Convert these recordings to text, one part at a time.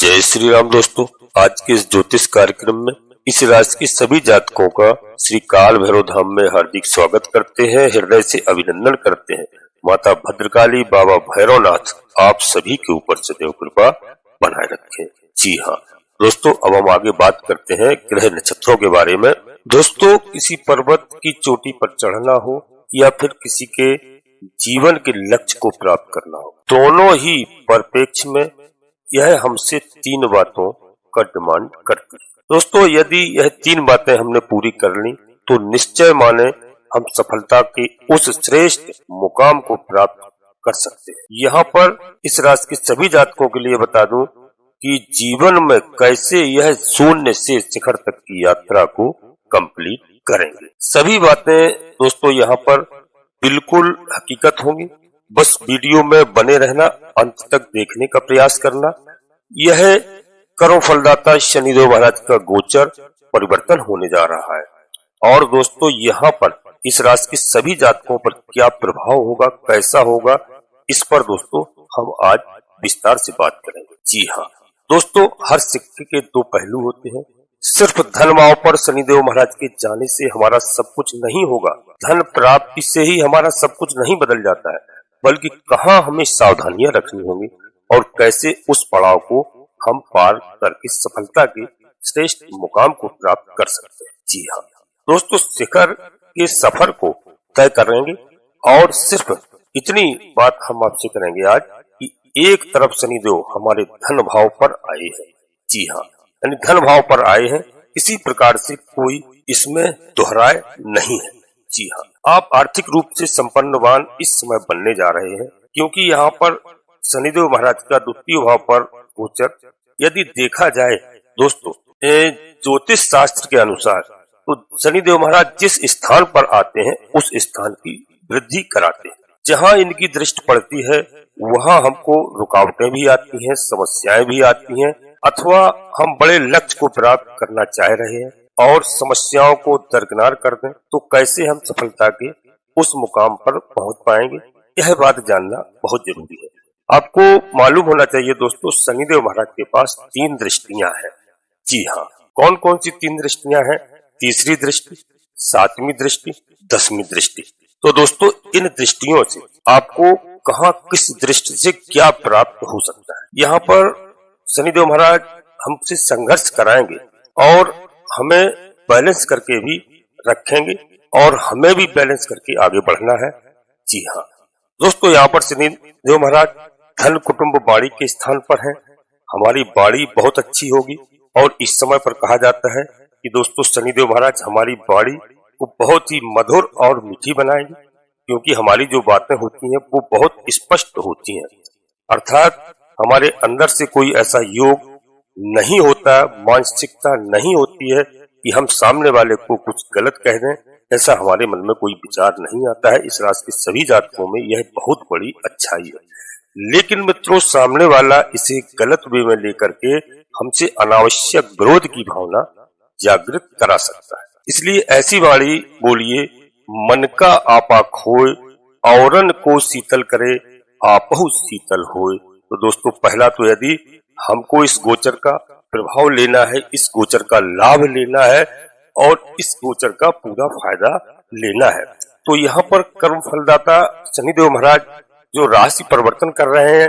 जय श्री राम दोस्तों। आज के इस ज्योतिष कार्यक्रम में इस राशि के सभी जातकों का श्री काल भैरव धाम में हार्दिक स्वागत करते हैं, हृदय से अभिनंदन करते हैं। माता भद्रकाली, बाबा भैरवनाथ आप सभी के ऊपर सदैव कृपा बनाए रखें। जी हाँ दोस्तों, अब हम आगे बात करते हैं ग्रह नक्षत्रों के बारे में। दोस्तों, किसी पर्वत की चोटी पर चढ़ना हो या फिर किसी के जीवन के लक्ष्य को प्राप्त करना हो, दोनों ही परिप्रेक्ष्य में यह हमसे तीन बातों का डिमांड करती है। दोस्तों, यदि यह तीन बातें हमने पूरी कर ली तो निश्चय माने हम सफलता के उस श्रेष्ठ मुकाम को प्राप्त कर सकते हैं। यहाँ पर इस राशि के सभी जातकों के लिए बता दूं कि जीवन में कैसे यह शून्य से शिखर तक की यात्रा को कंप्लीट करेंगे। सभी बातें दोस्तों यहाँ पर बिल्कुल हकीकत होंगी। बस वीडियो में बने रहना, अंत तक देखने का प्रयास करना। यह कर्म फलदाता शनिदेव महाराज का गोचर परिवर्तन होने जा रहा है और दोस्तों यहाँ पर इस राशि के सभी जातकों पर क्या प्रभाव होगा, कैसा होगा, इस पर दोस्तों हम आज विस्तार से बात करेंगे। जी हाँ दोस्तों, हर सिक्के के दो पहलू होते हैं। सिर्फ धन भाव पर शनिदेव महाराज के जाने से हमारा सब कुछ नहीं होगा। धन प्राप्ति से ही हमारा सब कुछ नहीं बदल जाता है, बल्कि कहाँ हमें सावधानियां रखनी होंगी और कैसे उस पड़ाव को हम पार करके सफलता के श्रेष्ठ मुकाम को प्राप्त कर सकते हैं। जी हाँ दोस्तों, शिखर के सफर को तय करेंगे और सिर्फ इतनी बात हम आपसे करेंगे आज कि एक तरफ शनिदेव हमारे धन भाव पर आए हैं। जी हाँ, यानी धन भाव पर आए हैं, किसी प्रकार से कोई इसमें दोहराए नहीं है। जी हाँ, आप आर्थिक रूप से संपन्नवान इस समय बनने जा रहे हैं, क्योंकि यहाँ पर शनिदेव महाराज का द्वितीय भाव पर गोचर यदि देखा जाए दोस्तों ज्योतिष शास्त्र के अनुसार, तो शनिदेव महाराज जिस स्थान पर आते हैं उस स्थान की वृद्धि कराते हैं। जहाँ इनकी दृष्टि पड़ती है वहाँ हमको रुकावटें भी आती हैं, समस्याएं भी आती हैं, अथवा हम बड़े लक्ष्य को प्राप्त करना चाह रहे हैं और समस्याओं को दरकिनार कर दें, तो कैसे हम सफलता के उस मुकाम पर पहुंच पाएंगे, यह बात जानना बहुत जरूरी है। आपको मालूम होना चाहिए दोस्तों, शनिदेव महाराज के पास तीन दृष्टियां हैं। जी हाँ, कौन कौन सी तीन दृष्टियां हैं? तीसरी दृष्टि, सातवीं दृष्टि, 10वीं दृष्टि। तो दोस्तों, इन दृष्टियों से आपको कहाँ किस दृष्टि से क्या प्राप्त हो सकता है, यहाँ पर शनिदेव महाराज हमसे संघर्ष कराएंगे और हमें बैलेंस करके भी रखेंगे और हमें भी बैलेंस करके आगे बढ़ना है। जी हाँ दोस्तों, यहाँ पर शनिदेव महाराज धन कुटुंब बाड़ी के स्थान पर है। हमारी बाड़ी बहुत अच्छी होगी और इस समय पर कहा जाता है कि दोस्तों शनिदेव महाराज हमारी बाड़ी को बहुत ही मधुर और मीठी बनाएंगे, क्योंकि हमारी जो बातें होती हैं वो बहुत स्पष्ट होती हैं। अर्थात हमारे अंदर से कोई ऐसा योग नहीं होता, मानसिकता नहीं होती है कि हम सामने वाले को कुछ गलत कह दें, ऐसा हमारे मन में कोई विचार नहीं आता है। इस राशि के सभी जातकों में यह बहुत बड़ी अच्छाई है। लेकिन मित्रों, सामने वाला इसे गलत वे में लेकर के हमसे अनावश्यक विरोध की भावना जागृत करा सकता है। इसलिए ऐसी वाणी बोलिए, मन का आपा खोए, औरन को शीतल करे, आपहु शीतल होए। तो दोस्तों, पहला तो यदि हमको इस गोचर का प्रभाव लेना है, इस गोचर का लाभ लेना है और इस गोचर का पूरा फायदा लेना है, तो यहाँ पर कर्म फलदाता शनिदेव महाराज जो राशि परिवर्तन कर रहे हैं,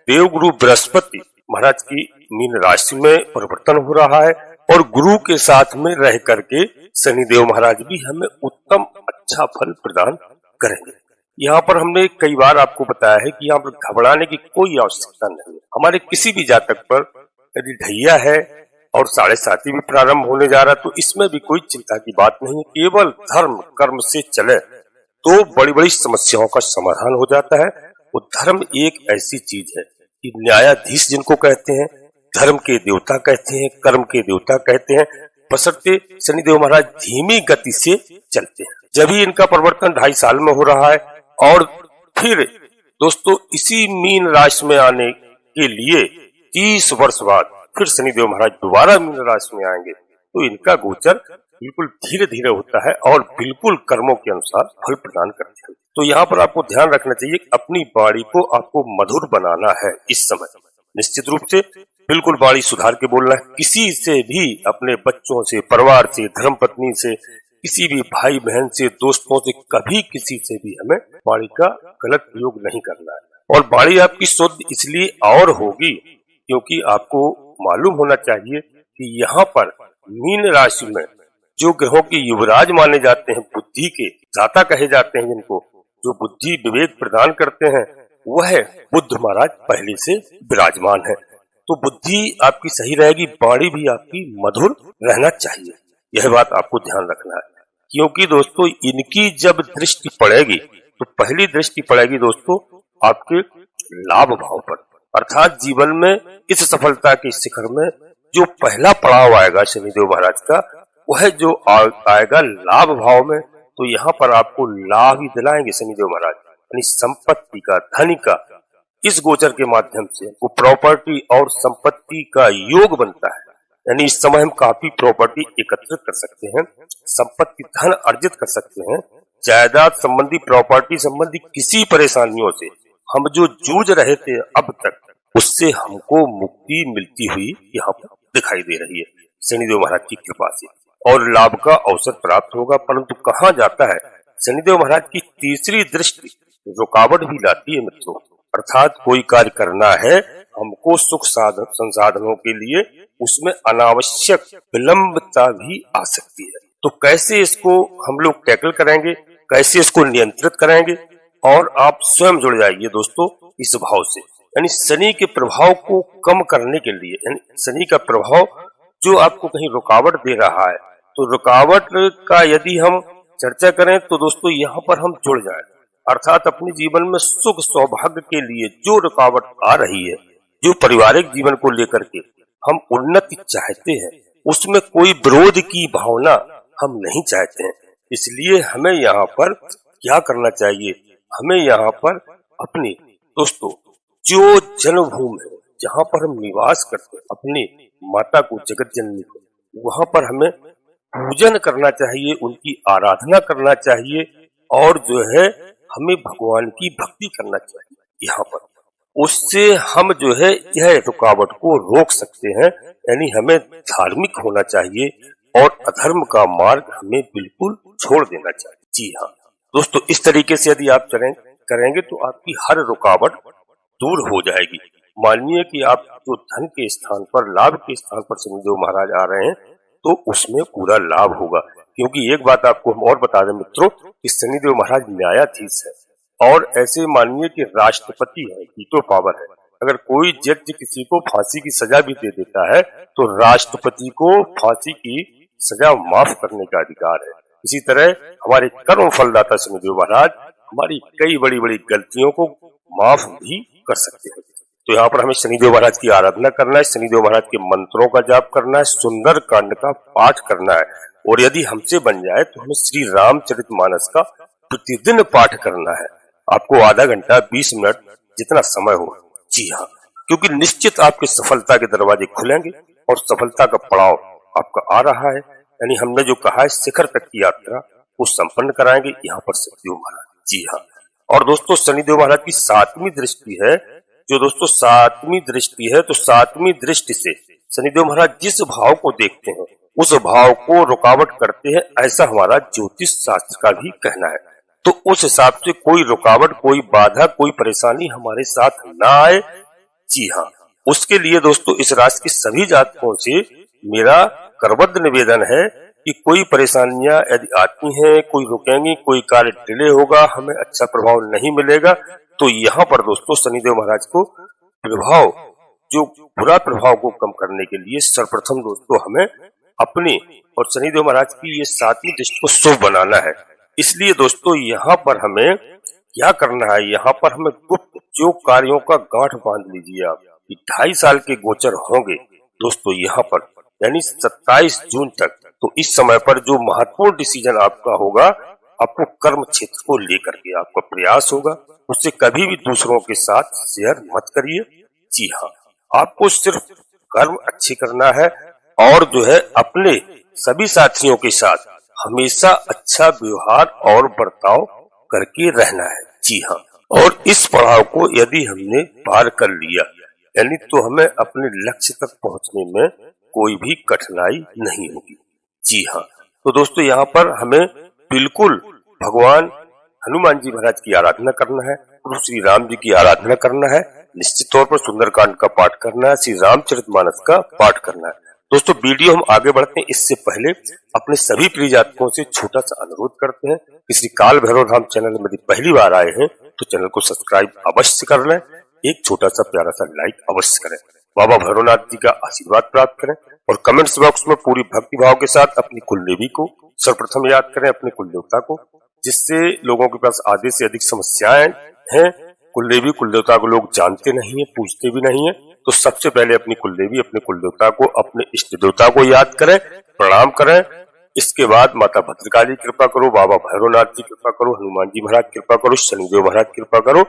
देवगुरु बृहस्पति महाराज की मीन राशि में परिवर्तन हो रहा है और गुरु के साथ में रह करके शनिदेव महाराज भी हमें उत्तम अच्छा फल प्रदान करेंगे। यहाँ पर हमने कई बार आपको बताया है कि यहाँ पर घबराने की कोई आवश्यकता नहीं है। हमारे किसी भी जातक पर यदि ढैया है और 7.5 भी प्रारंभ होने जा रहा है, तो इसमें भी कोई चिंता की बात नहीं है। केवल धर्म कर्म से चले तो बड़ी बड़ी समस्याओं का समाधान हो जाता है। वो धर्म एक ऐसी चीज है कि न्यायाधीश जिनको कहते हैं, धर्म के देवता कहते हैं, कर्म के देवता कहते हैं, बशर्ते शनिदेव महाराज धीमी गति से चलते हैं। जब ही इनका परिवर्तन 2.5 साल में हो रहा है और फिर दोस्तों इसी मीन राशि में आने के लिए 30 वर्ष बाद फिर शनिदेव महाराज दोबारा मीन राशि में आएंगे, तो इनका गोचर बिल्कुल धीरे धीरे होता है और बिल्कुल कर्मों के अनुसार फल प्रदान करते हैं। तो यहाँ पर आपको ध्यान रखना चाहिए, अपनी बाड़ी को आपको मधुर बनाना है इस समय। निश्चित रूप से बिल्कुल वाणी सुधार के बोलना है। किसी से भी, अपने बच्चों से, परिवार से, धर्मपत्नी से, किसी भी भाई बहन से, दोस्तों से, कभी किसी से भी हमें वाणी का गलत प्रयोग नहीं करना है। और वाणी आपकी शुद्ध इसलिए और होगी क्योंकि आपको मालूम होना चाहिए कि यहाँ पर मीन राशि में जो ग्रहों के युवराज माने जाते हैं, बुद्धि के दाता कहे जाते हैं, जिनको जो बुद्धि विवेक प्रदान करते हैं, वह बुध महाराज पहले से विराजमान है। तो बुद्धि आपकी सही रहेगी, वाणी भी आपकी मधुर रहना चाहिए। यह बात आपको ध्यान रखना है, क्योंकि दोस्तों इनकी जब दृष्टि पड़ेगी तो पहली दृष्टि पड़ेगी दोस्तों आपके लाभ भाव पर, अर्थात जीवन में इस सफलता के शिखर में जो पहला पड़ाव आएगा शनिदेव महाराज का, वह जो आएगा लाभ भाव में। तो यहाँ पर आपको लाभ ही दिलाएंगे शनिदेव महाराज, यानी संपत्ति का, धन का। इस गोचर के माध्यम से वो प्रॉपर्टी और संपत्ति का योग बनता है, यानी इस समय हम काफी प्रॉपर्टी एकत्रित कर सकते हैं, संपत्ति धन अर्जित कर सकते हैं। जायदाद संबंधी, प्रॉपर्टी संबंधी किसी परेशानियों से हम जो जूझ रहे थे अब तक, उससे हमको मुक्ति मिलती हुई यहाँ पर दिखाई दे रही है शनिदेव महाराज की कृपा से, और लाभ का अवसर प्राप्त होगा। परंतु कहाँ जाता है शनिदेव महाराज की तीसरी दृष्टि रुकावट भी लाती है मित्रों, अर्थात कोई कार्य करना है हमको सुख संसाधनों के लिए, उसमें अनावश्यक विलंबता भी आ सकती है। तो कैसे इसको हम लोग टैकल करेंगे, कैसे इसको नियंत्रित करेंगे? और आप स्वयं जुड़ जाइए दोस्तों इस भाव से, यानी शनि के प्रभाव को कम करने के लिए, यानी शनि का प्रभाव जो आपको कहीं रुकावट दे रहा है, तो रुकावट का यदि हम चर्चा करें तो दोस्तों यहाँ पर हम जुड़ जाए, अर्थात अपने जीवन में सुख सौभाग्य के लिए जो रुकावट आ रही है, जो पारिवारिक जीवन को लेकर के हम उन्नति चाहते हैं, उसमें कोई विरोध की भावना हम नहीं चाहते हैं। इसलिए हमें यहाँ पर क्या करना चाहिए, हमें यहाँ पर अपनी दोस्तों जो जन्मभूमि है, जहाँ पर हम निवास करते हैं, अपनी माता को, जगत जननी को, वहां पर हमें पूजन करना चाहिए, उनकी आराधना करना चाहिए, और जो है हमें भगवान की भक्ति करना चाहिए यहाँ पर। उससे हम जो है यह रुकावट को रोक सकते हैं, यानी हमें धार्मिक होना चाहिए और अधर्म का मार्ग हमें बिल्कुल छोड़ देना चाहिए। जी हाँ दोस्तों, इस तरीके से यदि आप करेंगे तो आपकी हर रुकावट दूर हो जाएगी। मानिए कि आप जो धन के स्थान पर, लाभ के स्थान पर शनिदेव महाराज आ रहे हैं, तो उसमें पूरा लाभ होगा। क्योंकि एक बात आपको हम और बता दें मित्रों कि शनिदेव महाराज न्यायाधीश है, और ऐसे मानिए कि राष्ट्रपति है, वीटो पावर है। अगर कोई जज किसी को फांसी की सजा भी दे देता है तो राष्ट्रपति को फांसी की सजा माफ करने का अधिकार है। इसी तरह हमारे कर्म फलदाता शनिदेव महाराज हमारी कई बड़ी बड़ी गलतियों को माफ भी कर सकते हैं। तो यहाँ पर हमें शनिदेव महाराज की आराधना करना है, शनिदेव महाराज के मंत्रों का जाप करना है, सुंदर कांड का पाठ करना है, और यदि हमसे बन जाए तो हमें श्री रामचरितमानस का प्रतिदिन पाठ करना है। आपको आधा घंटा 20 मिनट जितना समय हो। जी हाँ, क्योंकि निश्चित आपके सफलता के दरवाजे खुलेंगे और सफलता का पड़ाव आपका आ रहा है, यानी हमने जो कहा है शिखर तक की यात्रा वो संपन्न कराएंगे यहाँ पर शनिदेव महाराज। जी हाँ, और दोस्तों शनिदेव महाराज की 7वीं दृष्टि है, जो दोस्तों 7वीं दृष्टि है, तो 7वीं दृष्टि से शनिदेव महाराज जिस भाव को देखते हैं उस भाव को रुकावट करते हैं, ऐसा हमारा ज्योतिष शास्त्र का भी कहना है। तो उस हिसाब से कोई रुकावट, कोई बाधा, कोई परेशानी हमारे साथ ना आए। जी हाँ, उसके लिए दोस्तों इस राशि के सभी जातकों से मेरा करबद्ध निवेदन है कि कोई परेशानियां यदि आती हैं, कोई रुकेंगी, कोई कार्य डिले होगा, हमें अच्छा प्रभाव नहीं मिलेगा, तो यहाँ पर दोस्तों शनिदेव महाराज को प्रभाव, जो बुरा प्रभाव को कम करने के लिए सर्वप्रथम दोस्तों हमें अपनी और शनिदेव महाराज की ये 7वीं दृष्टि को शुभ बनाना है। इसलिए दोस्तों यहाँ पर हमें क्या करना है, यहाँ पर हमें गुप्त जो कार्यों का गांठ बांध लीजिए आप। 2.5 साल के गोचर होंगे दोस्तों यहाँ पर, यानी 27 जून तक। तो इस समय पर जो महत्वपूर्ण डिसीजन आपका होगा, आपको कर्म क्षेत्र को लेकर के आपका प्रयास होगा, उससे कभी भी दूसरों के साथ शेयर मत करिए। जी हाँ, आपको सिर्फ कर्म अच्छे करना है और जो है अपने सभी साथियों के साथ हमेशा अच्छा व्यवहार और बर्ताव करके रहना है। जी हाँ, और इस पड़ाव को यदि हमने पार कर लिया, यानी तो हमें अपने लक्ष्य तक पहुंचने में कोई भी कठिनाई नहीं होगी। जी हाँ, तो दोस्तों यहाँ पर हमें बिल्कुल भगवान हनुमान जी महाराज की आराधना करना है, प्रभु श्री राम जी की आराधना करना है, निश्चित तौर पर सुंदरकांड का पाठ करना है, श्री रामचरितमानस का पाठ करना है। दोस्तों वीडियो हम आगे बढ़ते हैं, इससे पहले अपने सभी प्रिय जातकों से छोटा सा अनुरोध करते हैं कि श्री काल भैरव धाम चैनल में यदि पहली बार आए हैं तो चैनल को सब्सक्राइब अवश्य कर लें, एक छोटा सा प्यारा सा लाइक अवश्य करें, बाबा भैरवनाथ जी का आशीर्वाद प्राप्त करें और कमेंट्स बॉक्स में पूरी भक्ति भाव के साथ अपनी कुलदेवी को सर्वप्रथम याद करें, अपने कुल देवता को, जिससे लोगों के पास आधे से अधिक समस्याएं हैं। कुलदेवी कुल देवता को लोग जानते नहीं है, पूछते भी नहीं है, तो सबसे पहले अपनी कुलदेवी अपने कुल देवता को, अपने इष्ट देवता को याद करें, प्रणाम करें। इसके बाद माता भद्रकाली कृपा करो, बाबा भैरवनाथ जी कृपा करो, हनुमान जी महाराज कृपा करो, शनिदेव महाराज कृपा करो,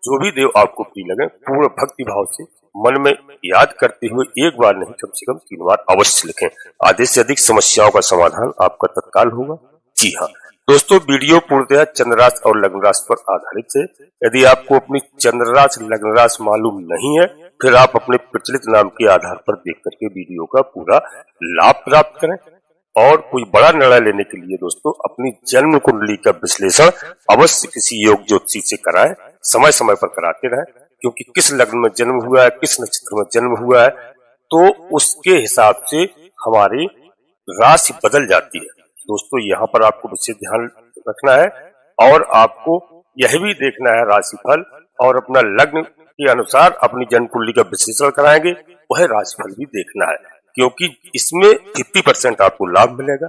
जो भी देव आपको प्रिय लगे पूर्ण भक्ति भाव से मन में याद करते हुए एक बार नहीं कम से कम 3 बार अवश्य लिखें। आधे से अधिक समस्याओं का समाधान आपका तत्काल होगा। जी हाँ दोस्तों, वीडियो पूर्णतः चंद्र राशि और लग्न राशि पर आधारित है। यदि आपको अपनी चंद्र राशि लग्न राशि मालूम नहीं है, फिर आप अपने प्रचलित नाम के आधार पर देख करके वीडियो का पूरा लाभ प्राप्त करें। और कोई बड़ा निर्णय लेने के लिए दोस्तों अपनी जन्म कुंडली का विश्लेषण अवश्य किसी योग ज्योतिषी से कराएं, समय समय पर कराते रहें, क्योंकि किस लग्न में जन्म हुआ है, किस नक्षत्र में जन्म हुआ है, तो उसके हिसाब से हमारी राशि बदल जाती है। दोस्तों यहाँ पर आपको विशेष ध्यान रखना है और आपको यह भी देखना है राशिफल, और अपना लग्न के अनुसार अपनी जन्म कुंडली का विश्लेषण कराएंगे, वह राशिफल भी देखना है, क्योंकि इसमें 50% आपको लाभ मिलेगा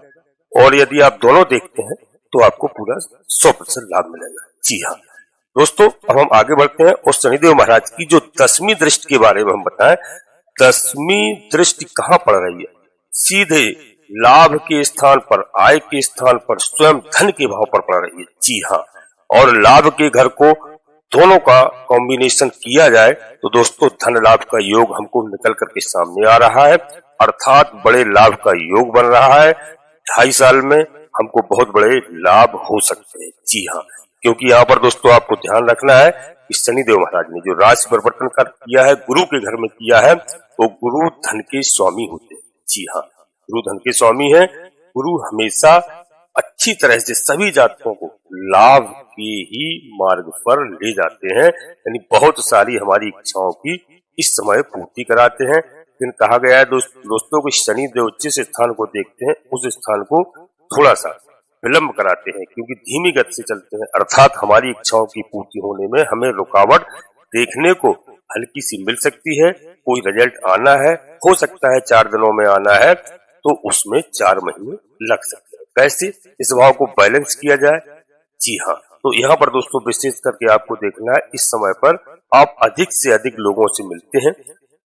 और यदि आप दोनों देखते हैं तो आपको पूरा 100% लाभ मिलेगा। जी हाँ दोस्तों, अब हम आगे बढ़ते हैं और शनिदेव महाराज की जो 10वीं दृष्टि के बारे में हम बताएं। 10वीं दृष्टि कहाँ पड़ रही है? सीधे लाभ के स्थान पर, आय के स्थान पर, स्वयं धन के भाव पर पड़ रही है। जी हाँ, और लाभ के घर को दोनों का कॉम्बिनेशन किया जाए तो दोस्तों धन लाभ का योग हमको निकल करके सामने आ रहा है, अर्थात बड़े लाभ का योग बन रहा है। 2.5 साल में हमको बहुत बड़े लाभ हो सकते हैं। जी हाँ, क्योंकि यहाँ पर दोस्तों आपको ध्यान रखना है कि शनिदेव महाराज ने जो राशि परिवर्तन कर किया है, गुरु के घर में किया है, वो गुरु धन के स्वामी होते हैं। जी हाँ, गुरु धन के स्वामी है। गुरु हमेशा अच्छी तरह से सभी जातकों को लाभ के ही मार्ग पर ले जाते हैं, यानी बहुत सारी हमारी इच्छाओं की इस समय पूर्ति कराते हैं। लेकिन कहा गया है दोस्तों कि शनि देव जिस स्थान को देखते हैं उस स्थान को थोड़ा सा विलंब कराते हैं, क्योंकि धीमी गति से चलते हैं, अर्थात हमारी इच्छाओं की पूर्ति होने में हमें रुकावट देखने को हल्की सी मिल सकती है। कोई रिजल्ट आना है, हो सकता है 4 दिनों में आना है, तो उसमें 4 महीने लग सकते हैं। कैसे इस भाव को बैलेंस किया जाए? जी हाँ, तो यहाँ पर दोस्तों विशेष करके आपको देखना है, इस समय पर आप अधिक से अधिक लोगों से मिलते हैं,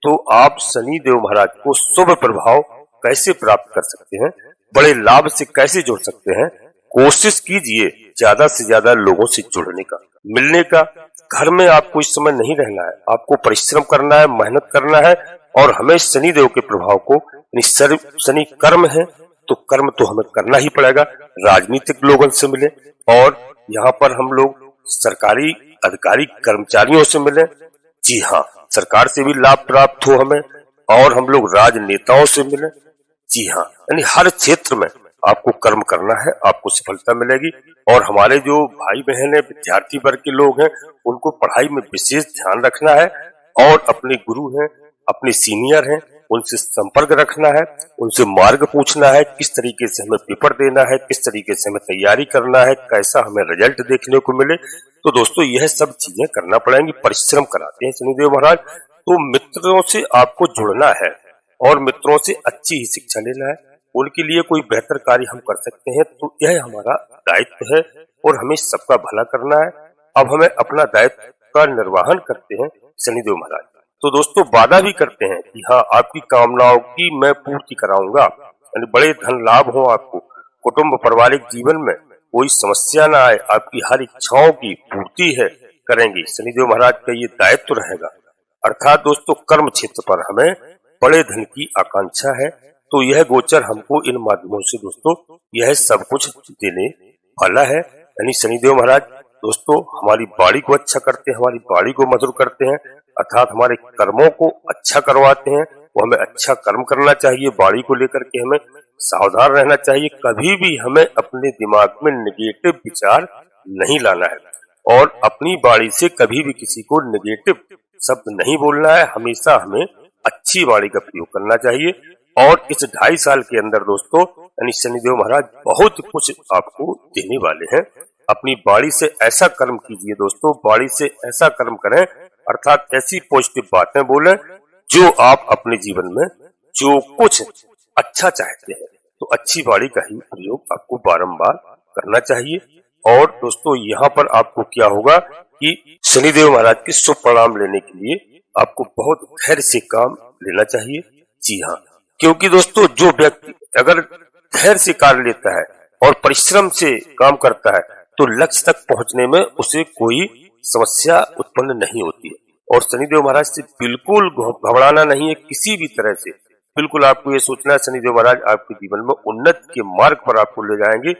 तो आप शनि देव महाराज को शुभ प्रभाव कैसे प्राप्त कर सकते हैं, बड़े लाभ से कैसे जुड़ सकते हैं, कोशिश कीजिए ज्यादा से ज्यादा लोगों से जुड़ने का, मिलने का। घर में आपको इस समय नहीं रहना है, आपको परिश्रम करना है, मेहनत करना है, और हमें शनि देव के प्रभाव को, शनि कर्म है तो कर्म तो हमें करना ही पड़ेगा। राजनीतिक लोगों से मिले और यहाँ पर हम लोग सरकारी अधिकारी कर्मचारियों से मिले। जी हाँ, सरकार से भी लाभ प्राप्त हो हमें, और हम लोग राजनेताओं से मिले। जी हाँ, यानी हर क्षेत्र में आपको कर्म करना है, आपको सफलता मिलेगी। और हमारे जो भाई बहन है, विद्यार्थी वर्ग के लोग हैं, उनको पढ़ाई में विशेष ध्यान रखना है, और अपने गुरु हैं, अपने सीनियर हैं, उनसे संपर्क रखना है, उनसे मार्ग पूछना है, किस तरीके से हमें पेपर देना है, किस तरीके से हमें तैयारी करना है, कैसा हमें रिजल्ट देखने को मिले। तो दोस्तों यह सब चीजें करना पड़ेंगी, परिश्रम कराते हैं शनिदेव महाराज। तो मित्रों से आपको जुड़ना है और मित्रों से अच्छी ही शिक्षा लेना है, उनके लिए कोई बेहतर कार्य हम कर सकते हैं, तो यह हमारा दायित्व है और हमें सबका भला करना है। अब हमें अपना दायित्व का निर्वहन करते हैं शनिदेव महाराज। तो दोस्तों वादा भी करते हैं कि हाँ, आपकी कामनाओं की मैं पूर्ति कराऊंगा, यानी बड़े धन लाभ हो आपको, कुटुंब पारिवारिक जीवन में कोई समस्या ना आए, आपकी हर इच्छाओं की पूर्ति है करेंगे। शनिदेव महाराज का ये दायित्व रहेगा। अर्थात दोस्तों कर्म क्षेत्र पर हमें बड़े धन की आकांक्षा है, तो यह गोचर हमको इन माध्यमों से दोस्तों यह सब कुछ देने वाला है। यानी शनिदेव महाराज दोस्तों हमारी बाड़ी को अच्छा करते हैं, हमारी बाड़ी को मधुर करते हैं, अर्थात हमारे कर्मों को अच्छा करवाते हैं। वो हमें अच्छा कर्म करना चाहिए, बाड़ी को लेकर के हमें सावधान रहना चाहिए। कभी भी हमें अपने दिमाग में नेगेटिव विचार नहीं लाना है और अपनी बाड़ी से कभी भी किसी को नेगेटिव शब्द नहीं बोलना है। हमेशा हमें अच्छी बाड़ी का प्रयोग करना चाहिए। और इस 2.5 साल के अंदर दोस्तों यानी शनिदेव महाराज बहुत कुछ आपको देने वाले हैं। अपनी बाड़ी से ऐसा कर्म कीजिए दोस्तों, बाड़ी से ऐसा कर्म करें, अर्थात ऐसी पॉजिटिव बातें बोलें जो आप अपने जीवन में जो कुछ अच्छा चाहते हैं। तो अच्छी बाड़ी का ही प्रयोग आपको बारंबार करना चाहिए। और दोस्तों यहाँ पर आपको क्या होगा कि शनिदेव महाराज के शुभ परिणाम लेने के लिए आपको बहुत धैर्य से काम लेना चाहिए। जी हाँ, क्योंकि दोस्तों जो व्यक्ति अगर धैर्य से कार्य लेता है और परिश्रम से काम करता है तो लक्ष्य तक पहुंचने में उसे कोई समस्या उत्पन्न नहीं होती है। और शनिदेव महाराज से बिल्कुल घबराना नहीं है किसी भी तरह से। बिल्कुल आपको ये सोचना है शनिदेव महाराज आपके जीवन में उन्नति के मार्ग पर आपको ले जाएंगे।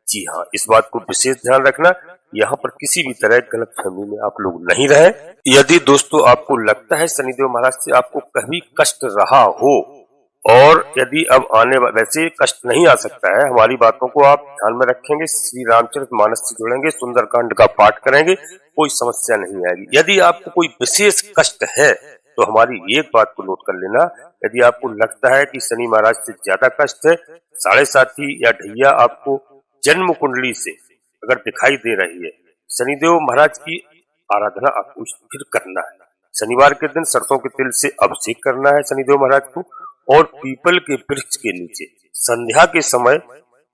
जी हाँ, इस बात को विशेष ध्यान रखना, यहाँ पर किसी भी तरह गलतफहमी में आप लोग नहीं रहे। यदि दोस्तों आपको लगता है शनिदेव महाराज से आपको कभी कष्ट रहा हो और यदि अब आने वैसे कष्ट नहीं आ सकता है, हमारी बातों को आप ध्यान में रखेंगे, श्री रामचरितमानस से जुड़ेंगे, सुंदरकांड का पाठ करेंगे, कोई समस्या नहीं आएगी। यदि आपको कोई विशेष कष्ट है तो हमारी एक बात को नोट कर लेना, यदि आपको लगता है कि शनि महाराज से ज्यादा कष्ट है, 7.5 या ढैया आपको जन्म कुंडली से अगर दिखाई दे रही है, शनिदेव महाराज की आराधना आपको फिर करना है। शनिवार के दिन सरसों के तेल से अभिषेक करना है शनिदेव महाराज को और पीपल के वृक्ष के नीचे संध्या के समय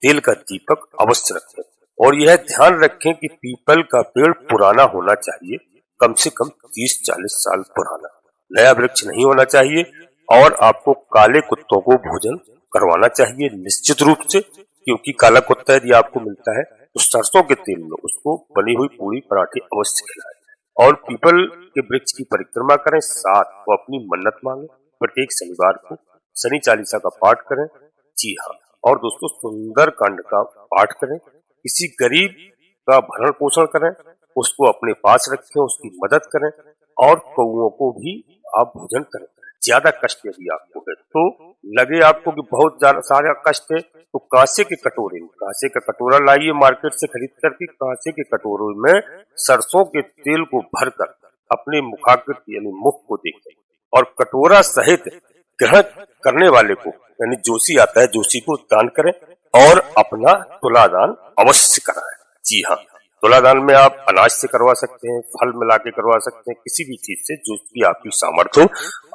तेल का दीपक अवश्य रखें। और यह ध्यान रखें कि पीपल का पेड़ पुराना होना चाहिए, कम से कम 30-40 साल पुराना, नया वृक्ष नहीं होना चाहिए। और आपको काले कुत्तों को भोजन करवाना चाहिए निश्चित रूप से, क्योंकि काला कुत्ता यदि आपको मिलता है तो सरसों के तेल में उसको बनी हुई पूरी पराठे अवश्य खिलाएं। और पीपल के वृक्ष की परिक्रमा करें, साथ वो अपनी मन्नत मांगे। प्रत्येक शनिवार को शनि चालीसा का पाठ करें। जी हाँ, और दोस्तों सुंदर कांड का पाठ करें। किसी गरीब का भरण पोषण करें, उसको अपने पास रखें, उसकी मदद करें और कौओं को भी आप भोजन करें। ज्यादा कष्ट यदि आपको है तो लगे आपको कि बहुत ज्यादा सारा कष्ट है तो कांसे के कटोरा लाइए मार्केट से खरीद करके। कांसे के कटोरे में सरसों के तेल को भरकर अपने मुखाकृति यानी मुख को देखें और कटोरा सहित ग्रहण करने वाले को यानी जोशी आता है, जोशी को दान करें और अपना तुलादान अवश्य कराएं। जी हाँ, तुलादान में आप अनाज से करवा सकते हैं, फल मिला के करवा सकते हैं, किसी भी चीज से जो भी आपकी सामर्थ्य हो।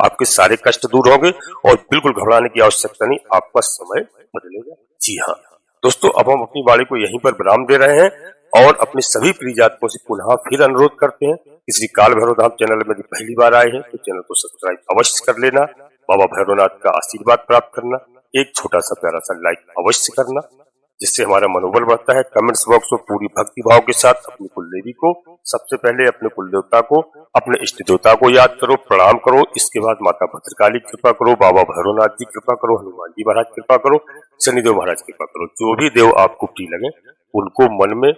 आपके सारे कष्ट दूर होंगे और बिल्कुल घबराने की आवश्यकता नहीं, आपका समय बदलेगा। जी हाँ दोस्तों, अब हम अपनी बाड़ी को यहीं पर विराम दे रहे हैं और अपने सभी प्रिय जातकों से पुनः फिर अनुरोध करते हैं कि श्री काल भैरव धाम चैनल में पहली बार आए हैं तो चैनल को सब्सक्राइब अवश्य कर लेना, बाबा भैरवनाथ का आशीर्वाद प्राप्त करना, एक छोटा सा प्यारा सा लाइक अवश्य करना जिससे हमारा मनोबल बढ़ता है। कमेंट्स बॉक्स में पूरी भक्ति भाव के साथ अपनी कुलदेवी को, सबसे पहले अपने कुल देवता को, अपने इष्ट देवता को याद करो, प्रणाम करो। इसके बाद माता भद्रकाली कृपा करो, बाबा भैरवनाथ जी कृपा करो, हनुमान जी महाराज कृपा करो, शनिदेव महाराज कृपा करो। जो भी देव आपको प्रिय लगे उनको मन में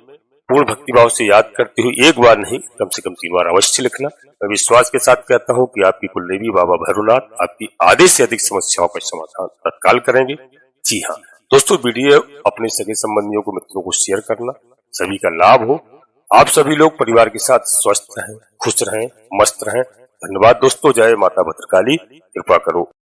पूर्ण भक्ति भाव से याद करते हुए एक बार नहीं कम से कम 3 बार अवश्य लिखना। मैं विश्वास के साथ कहता हूँ कि आपकी कुलदेवी बाबा भैरवनाथ आपकी आधे से अधिक समस्याओं का समाधान तत्काल करेंगे। जी हाँ दोस्तों, वीडियो अपने सगे संबंधियों को, मित्रों को शेयर करना, सभी का लाभ हो। आप सभी लोग परिवार के साथ स्वस्थ रहें, खुश रहें, मस्त रहें। धन्यवाद दोस्तों। जय माता भद्रकाली, कृपा करो।